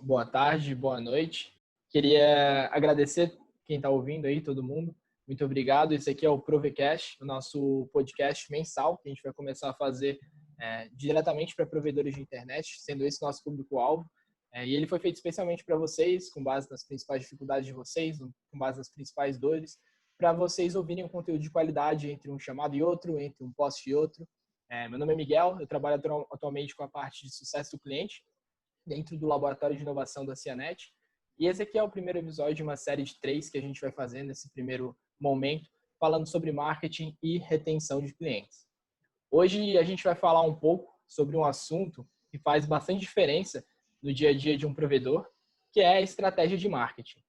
boa tarde, boa noite. Queria agradecer quem está ouvindo aí, todo mundo. Muito obrigado. Esse aqui é o Provecast, o nosso podcast mensal, que a gente vai começar a fazer diretamente para provedores de internet, sendo esse nosso público-alvo. E ele foi feito especialmente para vocês, com base nas principais dificuldades de vocês, com base nas principais dores, para vocês ouvirem um conteúdo de qualidade entre um chamado e outro, entre um post e outro. Meu nome é Miguel, eu trabalho atualmente com a parte de sucesso do cliente, dentro do Laboratório de Inovação da Cianet. E esse aqui é o primeiro episódio de uma série de 3 que a gente vai fazer nesse primeiro momento, falando sobre marketing e retenção de clientes. Hoje a gente vai falar um pouco sobre um assunto que faz bastante diferença no dia a dia de um provedor, que é a estratégia de marketing.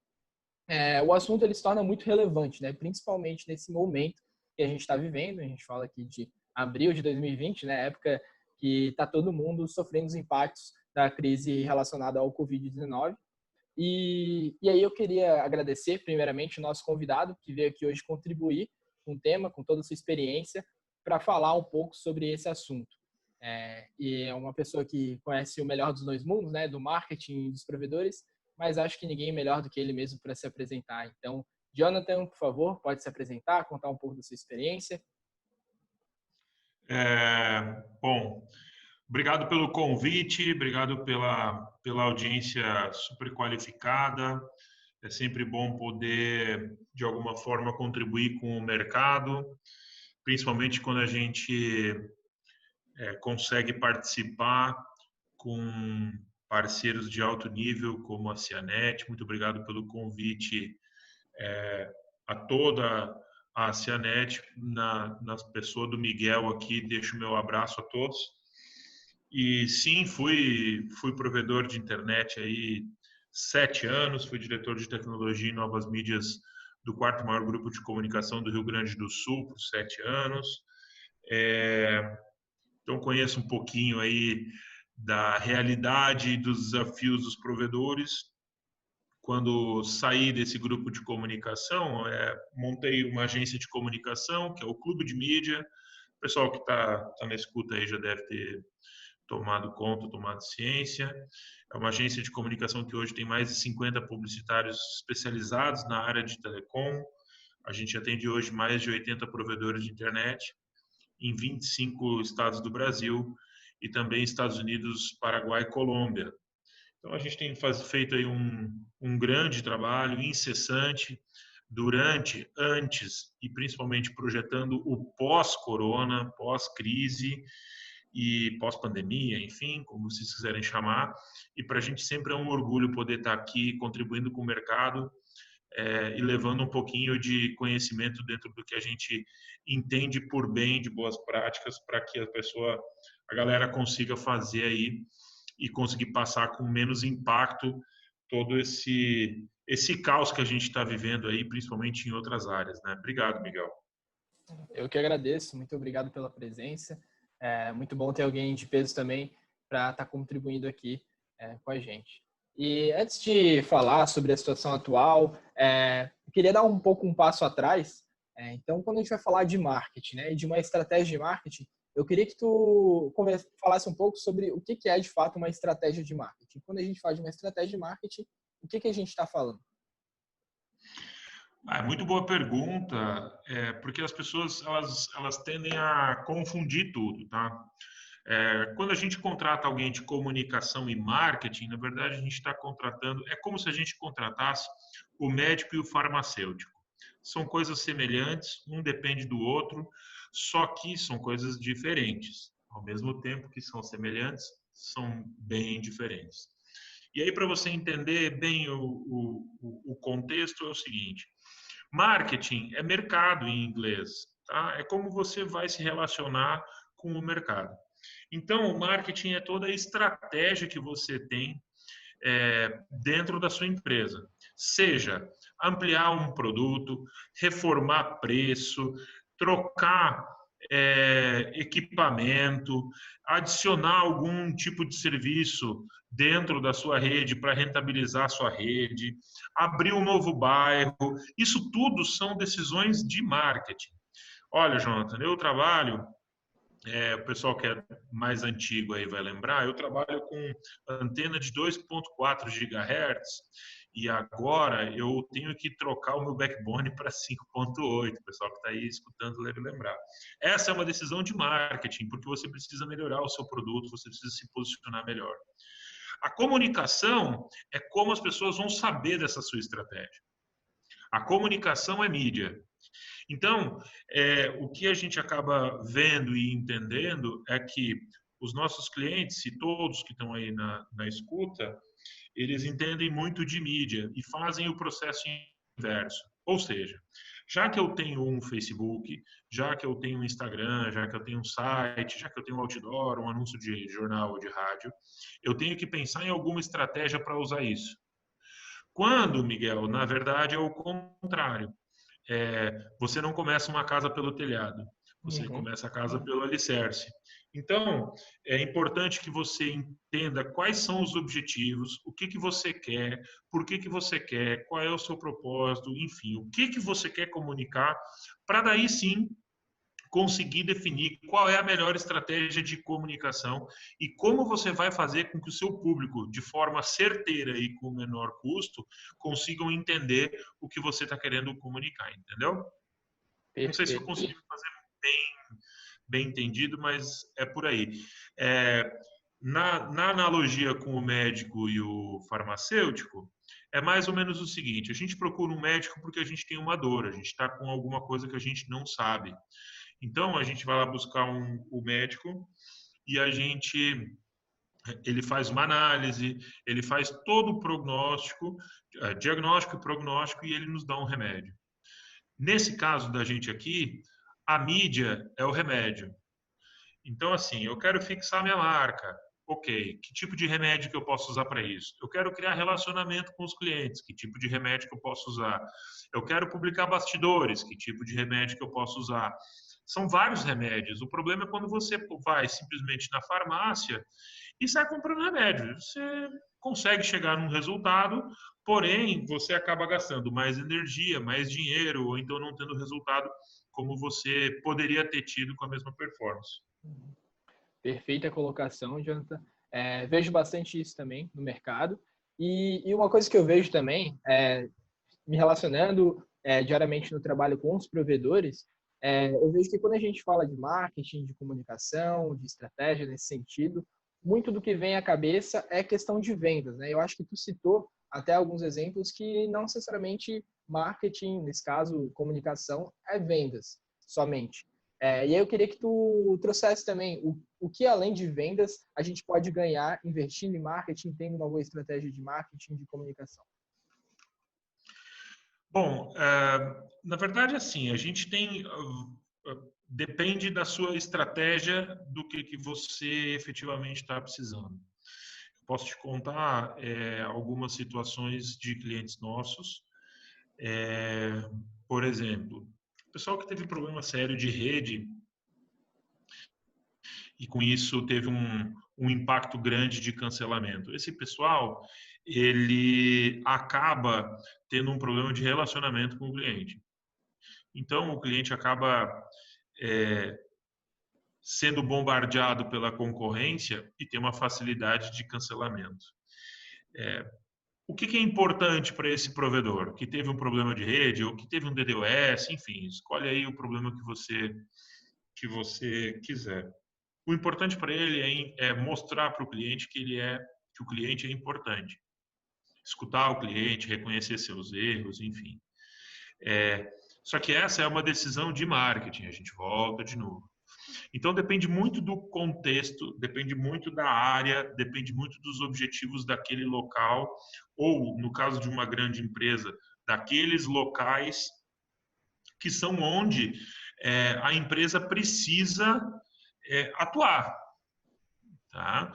O assunto ele se torna muito relevante, né? Principalmente nesse momento que a gente está vivendo. A gente fala aqui de abril de 2020, né? Época que está todo mundo sofrendo os impactos da crise relacionada ao Covid-19. E aí eu queria agradecer, primeiramente, o nosso convidado, que veio aqui hoje contribuir com o tema, com toda a sua experiência, para falar um pouco sobre esse assunto. E é uma pessoa que conhece o melhor dos dois mundos, né? Do marketing e dos provedores, mas acho que ninguém é melhor do que ele mesmo para se apresentar. Então, Jonathan, por favor, pode se apresentar, contar um pouco da sua experiência. Bom, obrigado pelo convite, obrigado pela audiência super qualificada. É sempre bom poder, de alguma forma, contribuir com o mercado, principalmente quando a gente consegue participar com parceiros de alto nível como a Cianet. Muito obrigado pelo convite a toda a Cianet, na pessoa do Miguel aqui. Deixo o meu abraço a todos. E sim, fui provedor de internet aí 7 anos, fui diretor de tecnologia e novas mídias do 4º maior grupo de comunicação do Rio Grande do Sul por 7 anos. Então conheço um pouquinho aí da realidade e dos desafios dos provedores. Quando saí desse grupo de comunicação, montei uma agência de comunicação, que é o Clube de Mídia. O pessoal que está na escuta aí já deve ter tomado conta, tomado ciência. É uma agência de comunicação que hoje tem mais de 50 publicitários especializados na área de telecom. A gente atende hoje mais de 80 provedores de internet em 25 estados do Brasil e também Estados Unidos, Paraguai e Colômbia. Então, a gente tem feito aí um grande trabalho incessante durante, antes e principalmente projetando o pós-corona, pós-crise e pós-pandemia, enfim, como vocês quiserem chamar. E para a gente sempre é um orgulho poder estar aqui contribuindo com o mercado e levando um pouquinho de conhecimento dentro do que a gente entende por bem de boas práticas para que a galera consiga fazer aí e conseguir passar com menos impacto todo esse caos que a gente está vivendo aí, principalmente em outras áreas, né? Obrigado, Miguel. Eu que agradeço, muito obrigado pela presença. É muito bom ter alguém de peso também para estar contribuindo aqui com a gente. E antes de falar sobre a situação atual, eu queria dar um passo atrás. Então, quando a gente vai falar de marketing, né, e de uma estratégia de marketing, eu queria que tu falasse um pouco sobre o que é de fato uma estratégia de marketing. Quando a gente fala de uma estratégia de marketing, o que a gente está falando? Muito boa pergunta, porque as pessoas elas tendem a confundir tudo, tá? Quando a gente contrata alguém de comunicação e marketing, na verdade a gente está contratando, é como se a gente contratasse o médico e o farmacêutico. São coisas semelhantes, um depende do outro, só que são coisas diferentes. Ao mesmo tempo que são semelhantes, são bem diferentes. E aí, para você entender bem o contexto, é o seguinte: marketing é mercado em inglês, tá? É como você vai se relacionar com o mercado. Então, o marketing é toda a estratégia que você tem dentro da sua empresa. Seja ampliar um produto, reformar preço, trocar equipamento, adicionar algum tipo de serviço dentro da sua rede para rentabilizar a sua rede, abrir um novo bairro. Isso tudo são decisões de marketing. Olha, Jonathan, eu trabalho o pessoal que é mais antigo aí vai lembrar, eu trabalho com antena de 2.4 GHz e agora eu tenho que trocar o meu backbone para 5.8. O pessoal que está aí escutando deve lembrar. Essa é uma decisão de marketing, porque você precisa melhorar o seu produto, você precisa se posicionar melhor. A comunicação é como as pessoas vão saber dessa sua estratégia. A comunicação é mídia. Então, o que a gente acaba vendo e entendendo é que os nossos clientes, e todos que estão aí na escuta, eles entendem muito de mídia e fazem o processo inverso. Ou seja, já que eu tenho um Facebook, já que eu tenho um Instagram, já que eu tenho um site, já que eu tenho um outdoor, um anúncio de jornal ou de rádio, eu tenho que pensar em alguma estratégia para usar isso. Quando, Miguel, na verdade é o contrário. Você não começa uma casa pelo telhado, você começa a casa pelo alicerce. Então, é importante que você entenda quais são os objetivos, o que você quer, por que você quer, qual é o seu propósito, enfim, o que você quer comunicar, para daí sim conseguir definir qual é a melhor estratégia de comunicação e como você vai fazer com que o seu público, de forma certeira e com menor custo, consigam entender o que você está querendo comunicar, entendeu? Não sei se eu Perfeito. consegui fazer bem entendido, mas é por aí. Na analogia com o médico e o farmacêutico, é mais ou menos o seguinte: a gente procura um médico porque a gente tem uma dor, a gente está com alguma coisa que a gente não sabe. Então, a gente vai lá buscar o médico e ele faz uma análise, ele faz todo o prognóstico, diagnóstico e prognóstico, e ele nos dá um remédio. Nesse caso da gente aqui, a mídia é o remédio. Então, assim, eu quero fixar minha marca. Ok, que tipo de remédio que eu posso usar para isso? Eu quero criar relacionamento com os clientes. Que tipo de remédio que eu posso usar? Eu quero publicar bastidores. Que tipo de remédio que eu posso usar? São vários remédios. O problema é quando você vai simplesmente na farmácia e sai comprando remédio. Você consegue chegar num resultado, porém você acaba gastando mais energia, mais dinheiro, ou então não tendo resultado como você poderia ter tido com a mesma performance. Perfeita colocação, Jonathan. Vejo bastante isso também no mercado. E uma coisa que eu vejo também, me relacionando diariamente no trabalho com os provedores, eu vejo que quando a gente fala de marketing, de comunicação, de estratégia nesse sentido, muito do que vem à cabeça é questão de vendas, né? Eu acho que tu citou até alguns exemplos que não necessariamente marketing, nesse caso comunicação, é vendas somente. E aí eu queria que tu trouxesse também o que além de vendas a gente pode ganhar investindo em marketing, tendo uma boa estratégia de marketing, de comunicação. Bom, na verdade, assim, a gente tem. Depende da sua estratégia, do que você efetivamente está precisando. Posso te contar algumas situações de clientes nossos. Por exemplo, o pessoal que teve problema sério de rede e com isso teve um impacto grande de cancelamento. Esse pessoal, ele acaba tendo um problema de relacionamento com o cliente. Então, o cliente acaba sendo bombardeado pela concorrência e tem uma facilidade de cancelamento. O que é importante para esse provedor? Que teve um problema de rede ou que teve um DDoS, enfim, escolhe aí o problema que você quiser. O importante para ele é mostrar para o cliente que o cliente é importante. Escutar o cliente, reconhecer seus erros, enfim. Só que essa é uma decisão de marketing, a gente volta de novo. Então depende muito do contexto, depende muito da área, depende muito dos objetivos daquele local, ou, no caso de uma grande empresa, daqueles locais que são onde a empresa precisa atuar. Tá?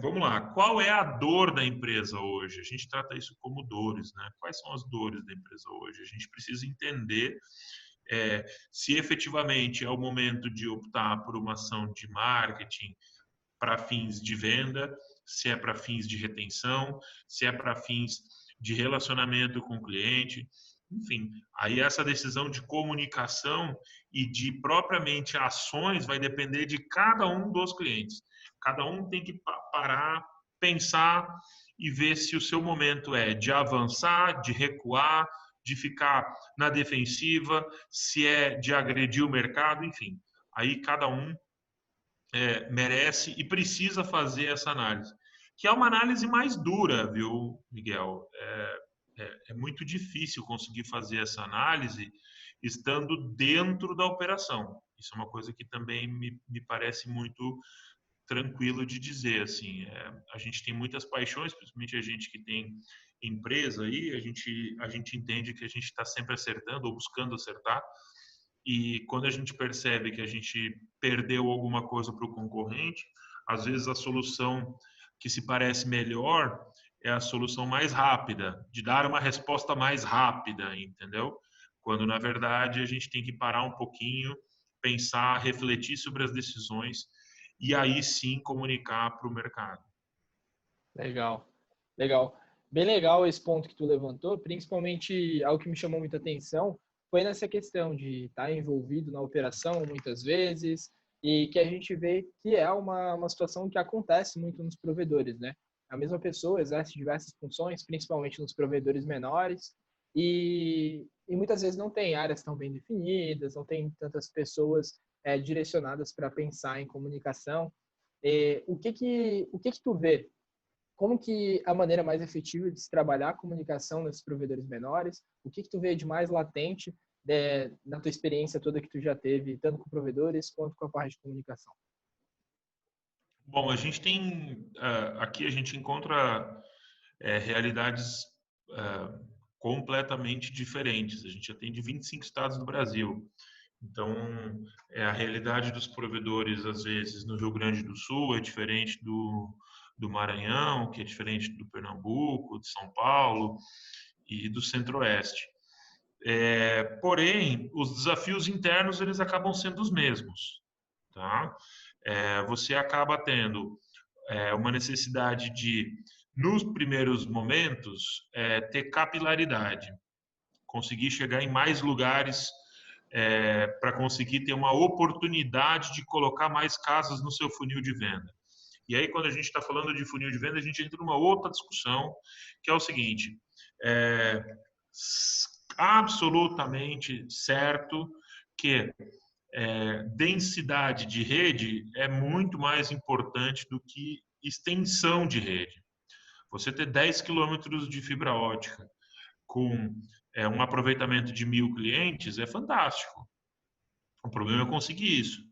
Vamos lá, qual é a dor da empresa hoje? A gente trata isso como dores, né? Quais são as dores da empresa hoje? A gente precisa entender se efetivamente é o momento de optar por uma ação de marketing para fins de venda, se é para fins de retenção, se é para fins de relacionamento com o cliente. enfim. Aí essa decisão de comunicação e de propriamente ações vai depender de cada um dos clientes. Cada um tem que parar, pensar e ver se o seu momento é de avançar, de recuar, de ficar na defensiva, se é de agredir o mercado, enfim. Aí cada um merece e precisa fazer essa análise, que é uma análise mais dura, viu, Miguel? É muito difícil conseguir fazer essa análise estando dentro da operação. Isso é uma coisa que também me parece muito tranquilo de dizer. Assim, a gente tem muitas paixões, principalmente a gente que tem empresa aí, a gente entende que a gente está sempre acertando ou buscando acertar. E quando a gente percebe que a gente perdeu alguma coisa para o concorrente, às vezes a solução que se parece melhor é a solução mais rápida, de dar uma resposta mais rápida, entendeu? Quando na verdade a gente tem que parar um pouquinho, pensar, refletir sobre as decisões e aí sim comunicar para o mercado. Legal, legal. Bem legal esse ponto que tu levantou, principalmente algo que me chamou muita atenção foi nessa questão de estar envolvido na operação muitas vezes e que a gente vê que é uma situação que acontece muito nos provedores, né? A mesma pessoa exerce diversas funções, principalmente nos provedores menores, e muitas vezes não tem áreas tão bem definidas, não tem tantas pessoas direcionadas para pensar em comunicação. O que que tu vê? Como que a maneira mais efetiva de se trabalhar a comunicação nesses provedores menores? O que que tu vê de mais latente na tua experiência toda que tu já teve, tanto com provedores quanto com a parte de comunicação? Bom, a gente tem aqui a gente encontra realidades completamente diferentes. A gente atende 25 estados do Brasil. Então, a realidade dos provedores, às vezes, no Rio Grande do Sul é diferente do Maranhão, que é diferente do Pernambuco, de São Paulo e do Centro-Oeste. Porém, os desafios internos eles acabam sendo os mesmos. Tá? Você acaba tendo uma necessidade de, nos primeiros momentos, ter capilaridade, conseguir chegar em mais lugares para conseguir ter uma oportunidade de colocar mais casas no seu funil de venda. E aí, quando a gente está falando de funil de venda, a gente entra numa outra discussão, que é o seguinte: é absolutamente certo que densidade de rede é muito mais importante do que extensão de rede. Você ter 10 quilômetros de fibra ótica com um aproveitamento de 1.000 clientes é fantástico. O problema é conseguir isso.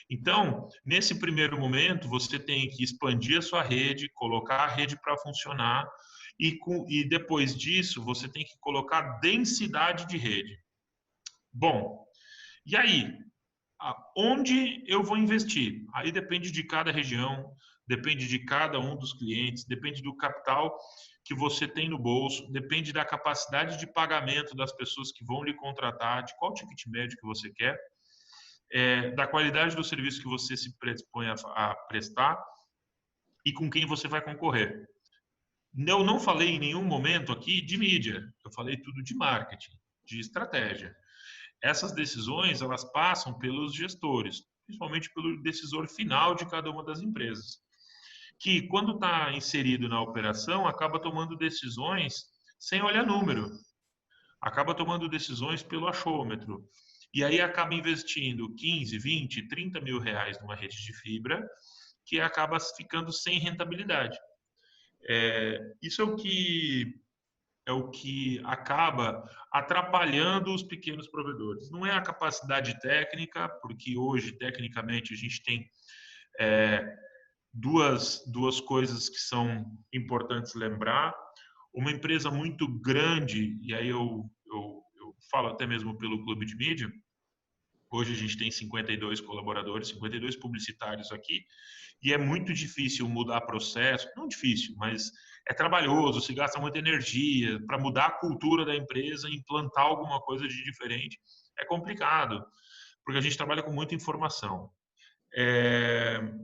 Então, nesse primeiro momento, você tem que expandir a sua rede, colocar a rede para funcionar e depois disso, você tem que colocar densidade de rede. Bom, e aí? Onde eu vou investir? Aí depende de cada região, depende de cada um dos clientes, depende do capital que você tem no bolso, depende da capacidade de pagamento das pessoas que vão lhe contratar, de qual ticket médio que você quer, da qualidade do serviço que você se predispõe a prestar e com quem você vai concorrer. Eu não falei em nenhum momento aqui de mídia, eu falei tudo de marketing, de estratégia. Essas decisões elas passam pelos gestores, principalmente pelo decisor final de cada uma das empresas, que quando está inserido na operação acaba tomando decisões sem olhar número, acaba tomando decisões pelo achômetro e aí acaba investindo 15, 20, 30 mil reais numa rede de fibra que acaba ficando sem rentabilidade. Isso é o que acaba atrapalhando os pequenos provedores. Não é a capacidade técnica, porque hoje, tecnicamente, a gente tem duas coisas que são importantes lembrar. Uma empresa muito grande, e aí eu falo até mesmo pelo Clube de Mídia, hoje a gente tem 52 colaboradores, 52 publicitários aqui, e é muito difícil mudar processo, não difícil, mas é trabalhoso, se gasta muita energia para mudar a cultura da empresa, implantar alguma coisa de diferente, é complicado, porque a gente trabalha com muita informação.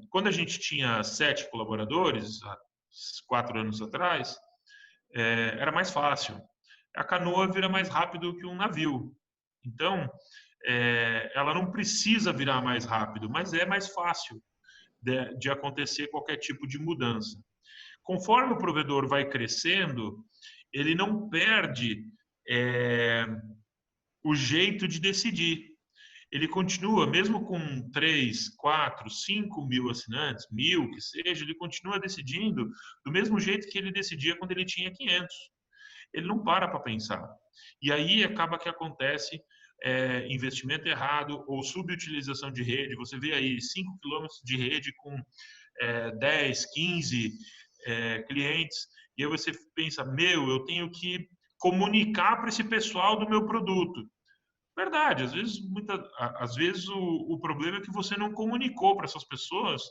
Quando a gente tinha 7 colaboradores, há 4 anos atrás, era mais fácil. a canoa vira mais rápido que um navio. Então, ela não precisa virar mais rápido, mas é mais fácil de acontecer qualquer tipo de mudança. Conforme o provedor vai crescendo, ele não perde o jeito de decidir. Ele continua, mesmo com 3, 4, 5 mil assinantes, 1.000 que seja, ele continua decidindo do mesmo jeito que ele decidia quando ele tinha 500. Ele não para pensar. E aí acaba que acontece investimento errado ou subutilização de rede. Você vê aí 5 quilômetros de rede com 10, 15 clientes, e aí você pensa, eu tenho que comunicar para esse pessoal do meu produto. Verdade, às vezes o problema é que você não comunicou para essas pessoas,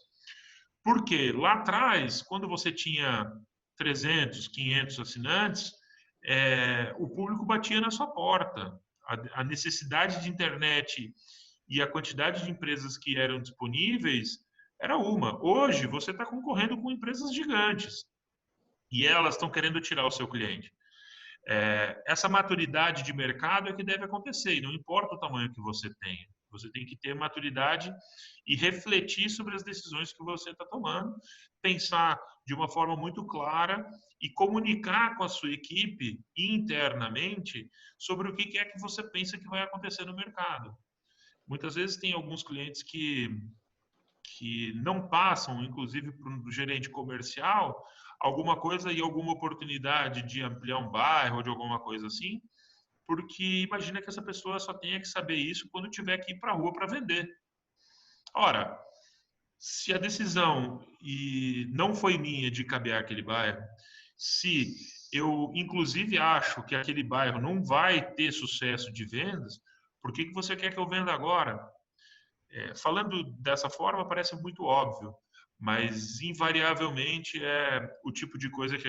porque lá atrás, quando você tinha 300, 500 assinantes, o público batia na sua porta. A necessidade de internet e a quantidade de empresas que eram disponíveis era uma. Hoje, você está concorrendo com empresas gigantes e elas estão querendo tirar o seu cliente. Essa maturidade de mercado é que deve acontecer, e não importa o tamanho que você tenha. Você tem que ter maturidade e refletir sobre as decisões que você está tomando, pensar de uma forma muito clara e comunicar com a sua equipe internamente sobre o que é que você pensa que vai acontecer no mercado. Muitas vezes tem alguns clientes que não passam, inclusive para o gerente comercial, alguma coisa e alguma oportunidade de ampliar um bairro ou de alguma coisa assim, porque imagina que essa pessoa só tenha que saber isso quando tiver que ir para a rua para vender. Ora, se a decisão não foi minha de cabear aquele bairro, se eu inclusive acho que aquele bairro não vai ter sucesso de vendas, por que você quer que eu venda agora? Falando dessa forma parece muito óbvio, mas invariavelmente é o tipo de coisa que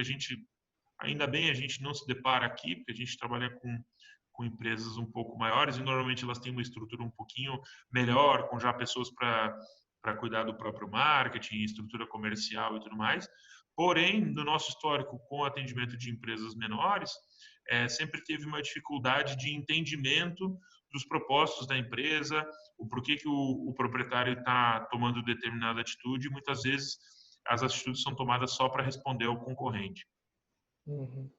ainda bem a gente não se depara aqui, porque a gente trabalha com empresas um pouco maiores e normalmente elas têm uma estrutura um pouquinho melhor, com já pessoas para cuidar do próprio marketing, estrutura comercial e tudo mais. Porém, no nosso histórico com atendimento de empresas menores, sempre teve uma dificuldade de entendimento dos propósitos da empresa, o porquê que o proprietário está tomando determinada atitude, e muitas vezes as atitudes são tomadas só para responder ao concorrente. Uhum.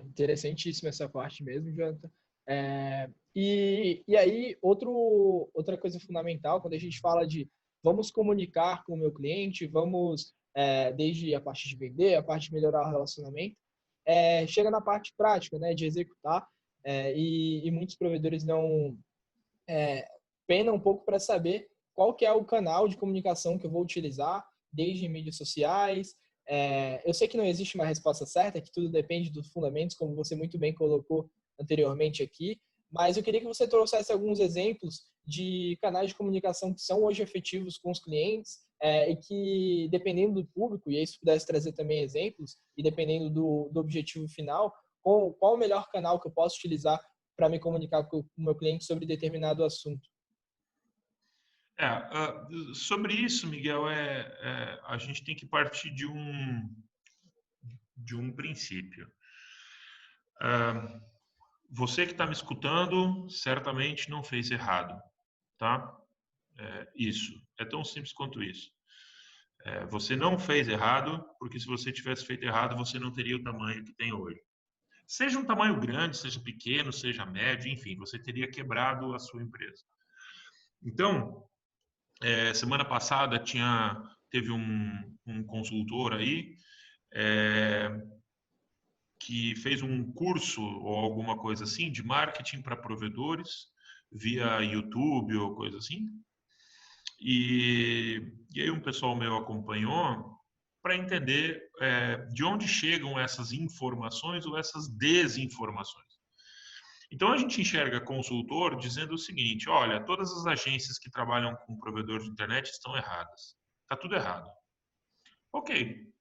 Interessantíssima essa parte mesmo, Jonathan. E aí, outra coisa fundamental, quando a gente fala de vamos comunicar com o meu cliente, vamos, desde a parte de vender, a parte de melhorar o relacionamento, chega na parte prática, né, de executar, e muitos provedores não penam um pouco para saber qual que é o canal de comunicação que eu vou utilizar, desde mídias sociais. Eu sei que não existe uma resposta certa, que tudo depende dos fundamentos, como você muito bem colocou anteriormente aqui, mas eu queria que você trouxesse alguns exemplos de canais de comunicação que são hoje efetivos com os clientes e que, dependendo do público, e aí se pudesse trazer também exemplos, e dependendo do objetivo final, qual o melhor canal que eu posso utilizar para me comunicar com o meu cliente sobre determinado assunto. Sobre isso, Miguel, a gente tem que partir de um princípio. Você que está me escutando certamente não fez errado, tá? Isso, é tão simples quanto isso. Você não fez errado, porque se você tivesse feito errado, você não teria o tamanho que tem hoje. Seja um tamanho grande, seja pequeno, seja médio, enfim, você teria quebrado a sua empresa. Então, semana passada teve um consultor aí que fez um curso ou alguma coisa assim de marketing para provedores via YouTube ou coisa assim. E aí um pessoal meu acompanhou para entender de onde chegam essas informações ou essas desinformações. Então a gente enxerga consultor dizendo o seguinte: olha, todas as agências que trabalham com provedor de internet estão erradas. Está tudo errado. Ok.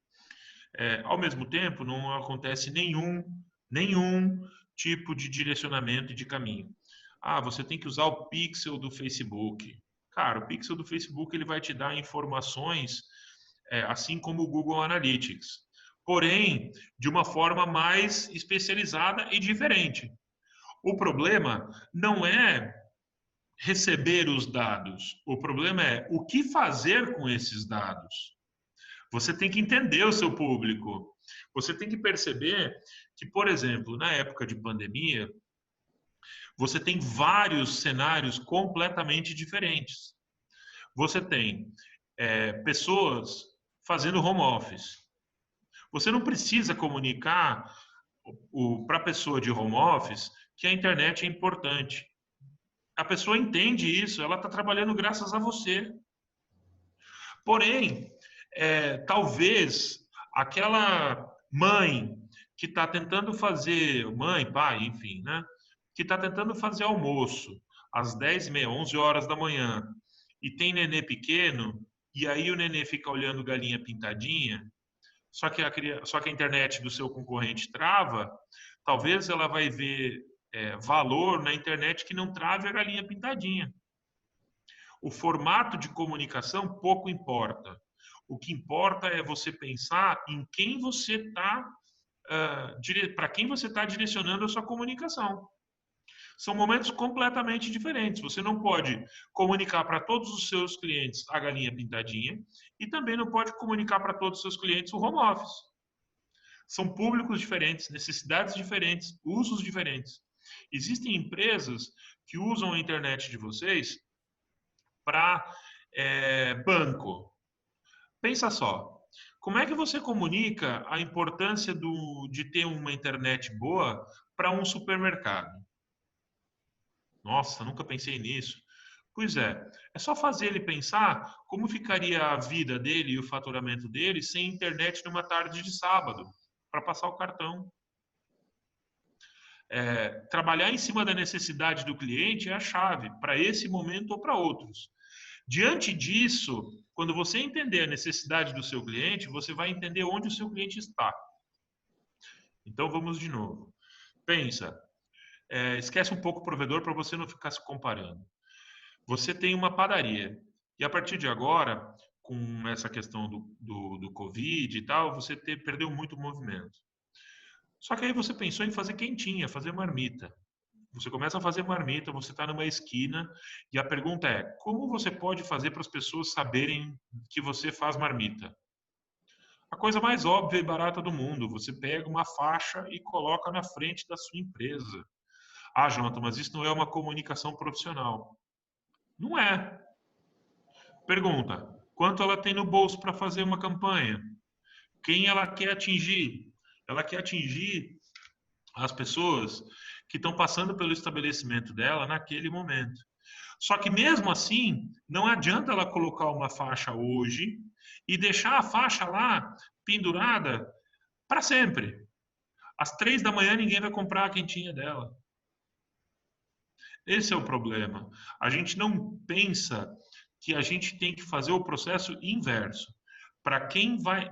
Ao mesmo tempo, não acontece nenhum tipo de direcionamento e de caminho. Você tem que usar o pixel do Facebook. Cara, o pixel do Facebook ele vai te dar informações, assim como o Google Analytics. porém de uma forma mais especializada e diferente. O problema não é receber os dados, o problema é o que fazer com esses dados. Você tem que entender o seu público. Você tem que perceber que, por exemplo, na época de pandemia, você tem vários cenários completamente diferentes. Você tem pessoas fazendo home office. Você não precisa comunicar para a pessoa de home office que a internet é importante. A pessoa entende isso, ela está trabalhando graças a você. Porém, talvez aquela mãe que está tentando fazer, mãe, pai, enfim, né? Que está tentando fazer almoço às 10h30, 11 horas da manhã, e tem nenê pequeno, e aí o nenê fica olhando galinha pintadinha, só que a internet do seu concorrente trava, talvez ela vai ver valor na internet que não trave a galinha pintadinha. O formato de comunicação pouco importa. O que importa é você pensar em quem você está, para quem você está direcionando a sua comunicação. São momentos completamente diferentes. Você não pode comunicar para todos os seus clientes a galinha pintadinha e também não pode comunicar para todos os seus clientes o home office. São públicos diferentes, necessidades diferentes, usos diferentes. Existem empresas que usam a internet de vocês para banco. Pensa só, como é que você comunica a importância de ter uma internet boa para um supermercado? Nossa, nunca pensei nisso. Pois é só fazer ele pensar como ficaria a vida dele e o faturamento dele sem internet numa tarde de sábado, para passar o cartão. Trabalhar em cima da necessidade do cliente é a chave, para esse momento ou para outros. Diante disso, quando você entender a necessidade do seu cliente, você vai entender onde o seu cliente está. Então, vamos de novo. Pensa, esquece um pouco o provedor para você não ficar se comparando. Você tem uma padaria e a partir de agora, com essa questão do Covid e tal, você perdeu muito movimento. Só que aí você pensou em fazer quentinha, fazer marmita. Você começa a fazer marmita, você está numa esquina e a pergunta é, como você pode fazer para as pessoas saberem que você faz marmita? A coisa mais óbvia e barata do mundo, você pega uma faixa e coloca na frente da sua empresa. Ah, Jonathan, mas isso não é uma comunicação profissional. Não é. Pergunta, quanto ela tem no bolso para fazer uma campanha? Quem ela quer atingir? Ela quer atingir as pessoas que estão passando pelo estabelecimento dela naquele momento. Só que mesmo assim, não adianta ela colocar uma faixa hoje e deixar a faixa lá pendurada para sempre. Às 3h ninguém vai comprar a quentinha dela. Esse é o problema. A gente não pensa que a gente tem que fazer o processo inverso. Para quem vai,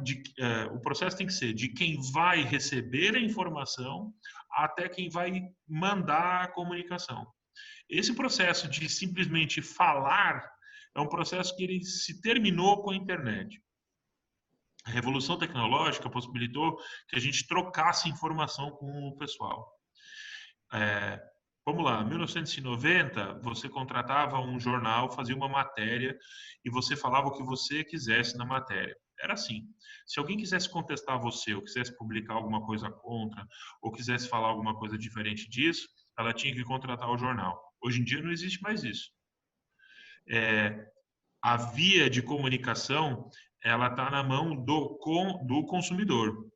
o processo tem que ser de quem vai receber a informação até quem vai mandar a comunicação. Esse processo de simplesmente falar é um processo que ele se terminou com a internet. A revolução tecnológica possibilitou que a gente trocasse informação com o pessoal. Vamos lá, em 1990, você contratava um jornal, fazia uma matéria e você falava o que você quisesse na matéria. Era assim. Se alguém quisesse contestar você, ou quisesse publicar alguma coisa contra, ou quisesse falar alguma coisa diferente disso, ela tinha que contratar o jornal. Hoje em dia não existe mais isso. A via de comunicação, ela está na mão do consumidor.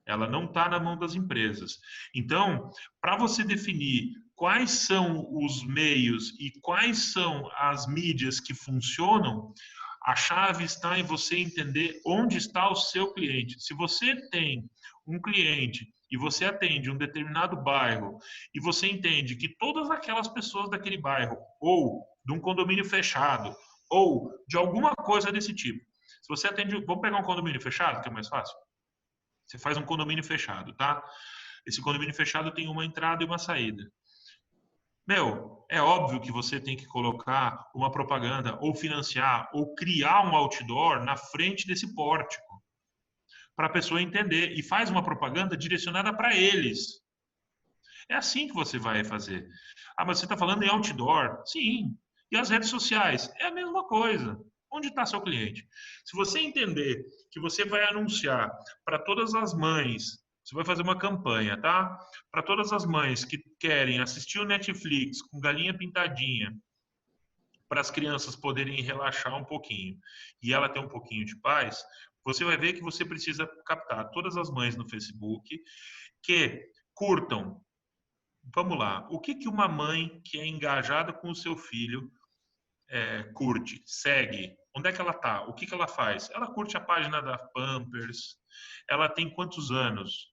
Ela não está na mão das empresas. Então, para você definir quais são os meios e quais são as mídias que funcionam, a chave está em você entender onde está o seu cliente. Se você tem um cliente e você atende um determinado bairro e você entende que todas aquelas pessoas daquele bairro, ou de um condomínio fechado, ou de alguma coisa desse tipo. Se você atende, vamos pegar um condomínio fechado, que é mais fácil? Você faz um condomínio fechado, tá? Esse condomínio fechado tem uma entrada e uma saída. É óbvio que você tem que colocar uma propaganda, ou financiar, ou criar um outdoor na frente desse pórtico. para a pessoa entender e faz uma propaganda direcionada para eles. É assim que você vai fazer. Ah, mas você está falando em outdoor? Sim. E as redes sociais? É a mesma coisa. Onde está seu cliente? Se você entender que você vai anunciar para todas as mães, você vai fazer uma campanha, tá? Para todas as mães que querem assistir o Netflix com galinha pintadinha, para as crianças poderem relaxar um pouquinho e ela ter um pouquinho de paz, você vai ver que você precisa captar todas as mães no Facebook que curtam. Vamos lá, o que uma mãe que é engajada com o seu filho curte, segue? Onde é que ela está? O que ela faz? Ela curte a página da Pampers, ela tem quantos anos?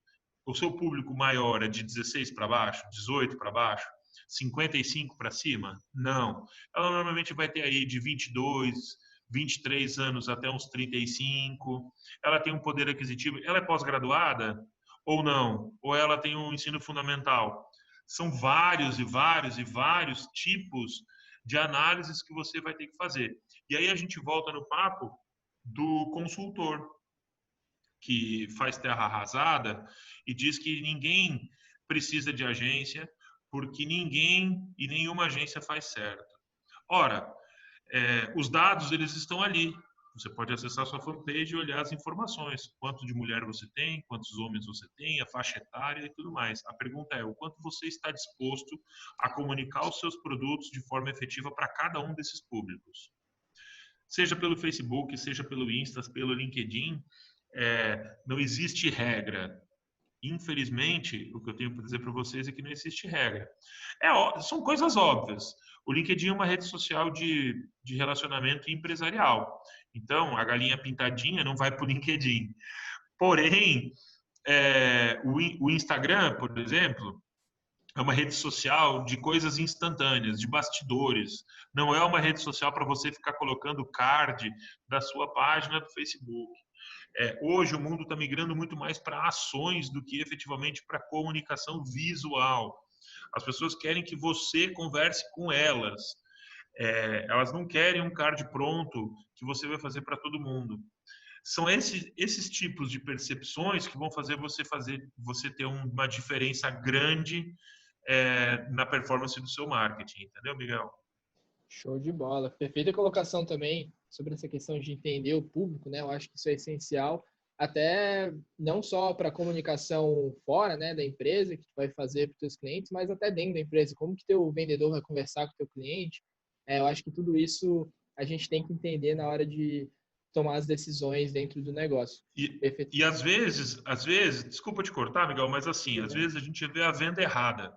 O seu público maior é de 16 para baixo, 18 para baixo, 55 para cima? Não. Ela normalmente vai ter aí de 22, 23 anos até uns 35. Ela tem um poder aquisitivo. Ela é pós-graduada ou não? Ou ela tem um ensino fundamental? São vários e vários e vários tipos de análises que você vai ter que fazer. E aí a gente volta no papo do consultor, que faz terra arrasada e diz que ninguém precisa de agência, porque ninguém e nenhuma agência faz certo. Ora, os dados eles estão ali. Você pode acessar sua fanpage e olhar as informações. Quanto de mulher você tem, quantos homens você tem, a faixa etária e tudo mais. A pergunta é o quanto você está disposto a comunicar os seus produtos de forma efetiva para cada um desses públicos. Seja pelo Facebook, seja pelo Insta, pelo LinkedIn, não existe regra. Infelizmente, o que eu tenho para dizer para vocês é que não existe regra. São coisas óbvias. O LinkedIn é uma rede social de relacionamento empresarial. Então, a galinha pintadinha não vai para o LinkedIn. Porém, o Instagram, por exemplo, é uma rede social de coisas instantâneas, de bastidores. Não é uma rede social para você ficar colocando card da sua página do Facebook. Hoje o mundo está migrando muito mais para ações do que efetivamente para comunicação visual. As pessoas querem que você converse com elas. Elas não querem um card pronto que você vai fazer para todo mundo. São esses tipos de percepções que vão fazer você ter uma diferença grande na performance do seu marketing, entendeu, Miguel? Show de bola. Perfeita colocação também sobre essa questão de entender o público, né? Eu acho que isso é essencial, até não só para a comunicação fora, né, da empresa que tu vai fazer para os teus clientes, mas até dentro da empresa. Como que teu vendedor vai conversar com o teu cliente? Eu acho que tudo isso a gente tem que entender na hora de tomar as decisões dentro do negócio. E às vezes, desculpa te cortar, Miguel, mas assim, às vezes a gente vê a venda errada.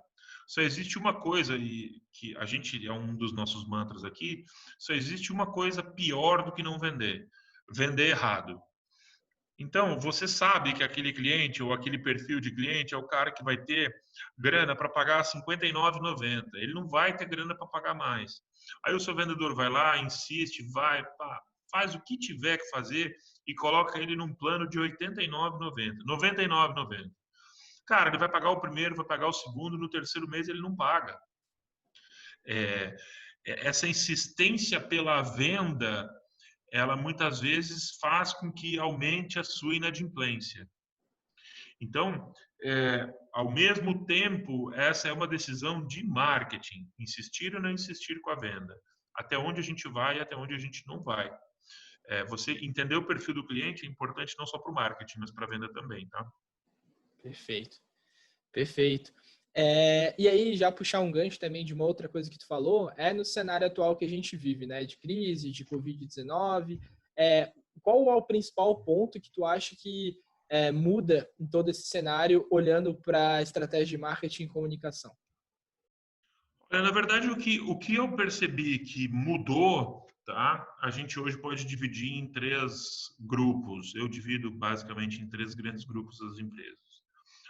Só existe uma coisa, e que a gente é um dos nossos mantras aqui, só existe uma coisa pior do que não vender: vender errado. Então, você sabe que aquele cliente ou aquele perfil de cliente é o cara que vai ter grana para pagar R$ 59,90. Ele não vai ter grana para pagar mais. Aí o seu vendedor vai lá, insiste, faz o que tiver que fazer e coloca ele num plano de R$ 89,90, R$ 99,90. Cara, ele vai pagar o primeiro, vai pagar o segundo, no terceiro mês ele não paga. Essa insistência pela venda, ela muitas vezes faz com que aumente a sua inadimplência. Então, ao mesmo tempo, essa é uma decisão de marketing, insistir ou não insistir com a venda, até onde a gente vai e até onde a gente não vai. Você entender o perfil do cliente é importante não só para o marketing, mas para a venda também, tá? Perfeito, perfeito. E aí, já puxar um gancho também de uma outra coisa que tu falou, no cenário atual que a gente vive, né, de crise, de Covid-19, qual é o principal ponto que tu acha que muda em todo esse cenário, olhando para a estratégia de marketing e comunicação? Na verdade, o que eu percebi que mudou, tá? A gente hoje pode dividir em 3 grupos. Eu divido basicamente em 3 grandes grupos as empresas.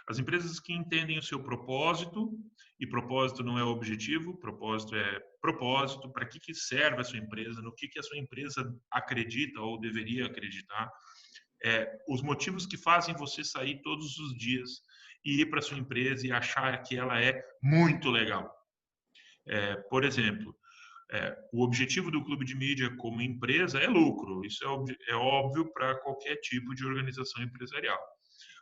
As empresas que entendem o seu propósito, e propósito não é objetivo, propósito é propósito, para que serve a sua empresa, no que a sua empresa acredita ou deveria acreditar, os motivos que fazem você sair todos os dias e ir para a sua empresa e achar que ela é muito legal. Por exemplo, O objetivo do clube de mídia como empresa é lucro, isso é óbvio para qualquer tipo de organização empresarial.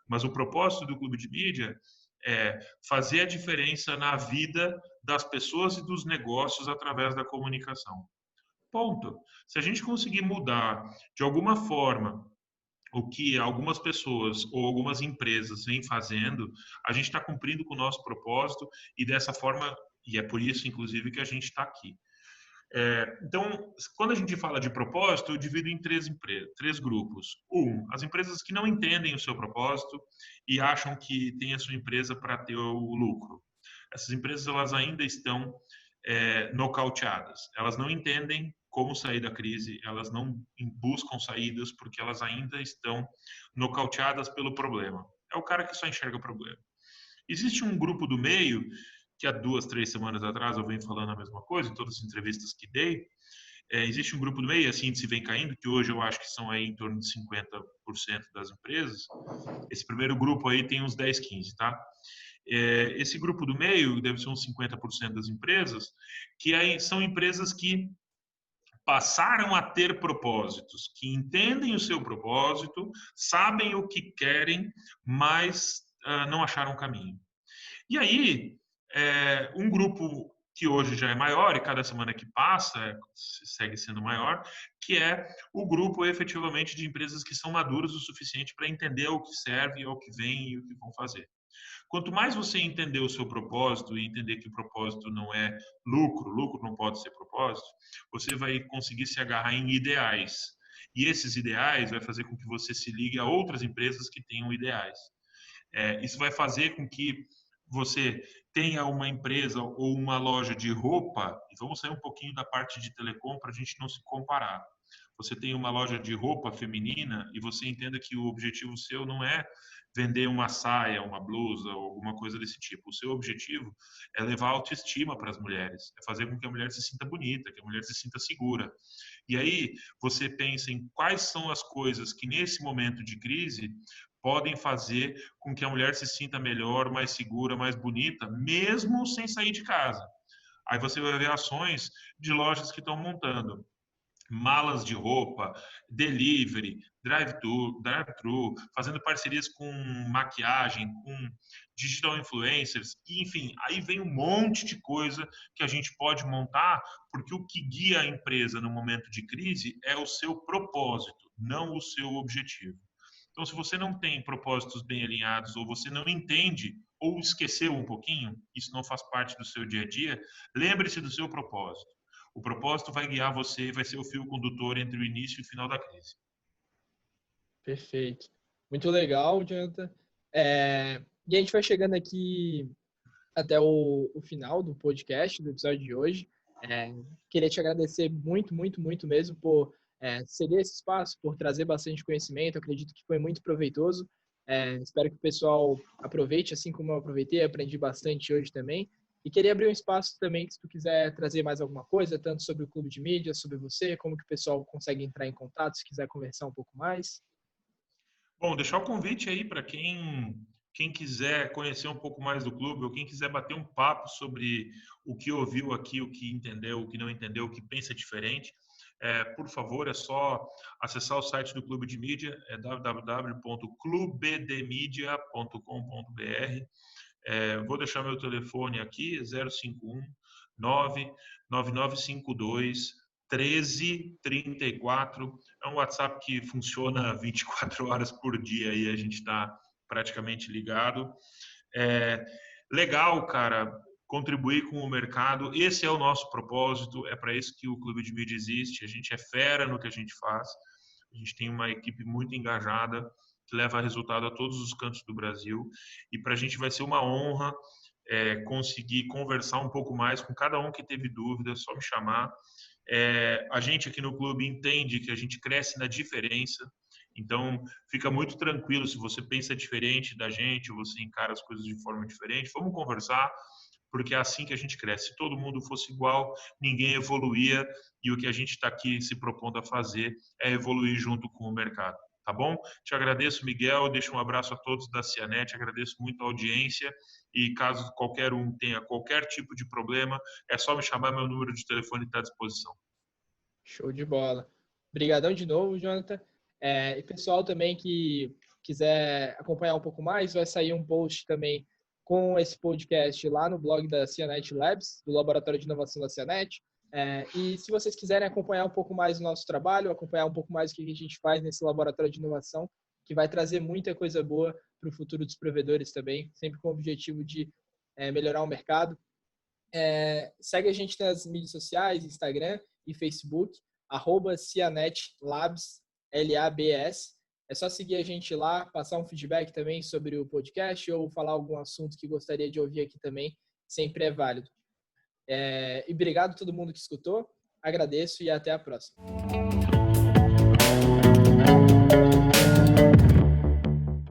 Mas o propósito do clube de mídia é fazer a diferença na vida das pessoas e dos negócios através da comunicação. Ponto. Se a gente conseguir mudar de alguma forma o que algumas pessoas ou algumas empresas vêm fazendo, a gente está cumprindo com o nosso propósito e dessa forma, e é por isso, inclusive, que a gente está aqui. Então, quando a gente fala de propósito, eu divido em três grupos. As empresas que não entendem o seu propósito e acham que tem a sua empresa para ter o lucro. Essas empresas elas ainda estão nocauteadas. Elas não entendem como sair da crise, elas não buscam saídas porque elas ainda estão nocauteadas pelo problema. É o cara que só enxerga o problema. Existe um grupo do meio que há 2, 3 semanas atrás eu venho falando a mesma coisa, em todas as entrevistas que dei. Existe um grupo do meio, esse índice vem caindo, que hoje eu acho que são aí em torno de 50% das empresas. Esse primeiro grupo aí tem uns 10, 15, tá? Esse grupo do meio deve ser uns 50% das empresas, que aí são empresas que passaram a ter propósitos, que entendem o seu propósito, sabem o que querem, mas não acharam o caminho. E aí, um grupo que hoje já é maior e cada semana que passa segue sendo maior, que é o grupo efetivamente de empresas que são maduras o suficiente para entender ao que serve, ao que vem e o que vão fazer. Quanto mais você entender o seu propósito e entender que o propósito não é lucro, lucro não pode ser propósito, você vai conseguir se agarrar em ideais. E esses ideais vai fazer com que você se ligue a outras empresas que tenham ideais. Isso vai fazer com que você tenha uma empresa ou uma loja de roupa, e vamos sair um pouquinho da parte de telecom para a gente não se comparar. Você tem uma loja de roupa feminina e você entenda que o objetivo seu não é vender uma saia, uma blusa ou alguma coisa desse tipo. O seu objetivo é levar autoestima para as mulheres, é fazer com que a mulher se sinta bonita, que a mulher se sinta segura. E aí você pensa em quais são as coisas que nesse momento de crise podem fazer com que a mulher se sinta melhor, mais segura, mais bonita, mesmo sem sair de casa. Aí você vai ver ações de lojas que estão montando malas de roupa, delivery, drive-thru, fazendo parcerias com maquiagem, com digital influencers, enfim, aí vem um monte de coisa que a gente pode montar, porque o que guia a empresa no momento de crise é o seu propósito, não o seu objetivo. Então, se você não tem propósitos bem alinhados, ou você não entende, ou esqueceu um pouquinho, isso não faz parte do seu dia a dia, lembre-se do seu propósito. O propósito vai guiar você e vai ser o fio condutor entre o início e o final da crise. Perfeito. Muito legal, Jonathan. E a gente vai chegando aqui até o final do podcast, do episódio de hoje. Queria te agradecer muito, muito, muito mesmo por ceder esse espaço, por trazer bastante conhecimento. Eu acredito que foi muito proveitoso. Espero que o pessoal aproveite, assim como eu aproveitei, aprendi bastante hoje também. E queria abrir um espaço também, se tu quiser trazer mais alguma coisa, tanto sobre o Clube de Mídia, sobre você, como que o pessoal consegue entrar em contato, se quiser conversar um pouco mais. Bom, deixar o convite aí para quem quiser conhecer um pouco mais do clube, ou quem quiser bater um papo sobre o que ouviu aqui, o que entendeu, o que não entendeu, o que pensa diferente, por favor, é só acessar o site do Clube de Mídia, é www.clubedemedia.com.br. Vou deixar meu telefone aqui, 051 99952 1334. É um WhatsApp que funciona 24 horas por dia e a gente está praticamente ligado. Legal, cara, contribuir com o mercado. Esse é o nosso propósito, é para isso que o Clube de Mídia existe. A gente é fera no que a gente faz. A gente tem uma equipe muito engajada que leva resultado a todos os cantos do Brasil. E para a gente vai ser uma honra conseguir conversar um pouco mais com cada um que teve dúvida, só me chamar. A gente aqui no clube entende que a gente cresce na diferença, então fica muito tranquilo se você pensa diferente da gente, ou você encara as coisas de forma diferente, vamos conversar, porque é assim que a gente cresce. Se todo mundo fosse igual, ninguém evoluía, e o que a gente está aqui se propondo a fazer é evoluir junto com o mercado. tá bom? Te agradeço, Miguel, deixo um abraço a todos da Cianet, agradeço muito a audiência e caso qualquer um tenha qualquer tipo de problema, é só me chamar, meu número de telefone está à disposição. Show de bola. Obrigadão de novo, Jonathan. E pessoal também que quiser acompanhar um pouco mais, vai sair um post também com esse podcast lá no blog da Cianet Labs, do Laboratório de Inovação da Cianet. E se vocês quiserem acompanhar um pouco mais o nosso trabalho, acompanhar um pouco mais o que a gente faz nesse Laboratório de Inovação, que vai trazer muita coisa boa para o futuro dos provedores também, sempre com o objetivo de melhorar o mercado. Segue a gente nas mídias sociais, Instagram e Facebook, @cianetlabs, LABS. É só seguir a gente lá, passar um feedback também sobre o podcast ou falar algum assunto que gostaria de ouvir aqui também, sempre é válido. E obrigado a todo mundo que escutou, agradeço e até a próxima.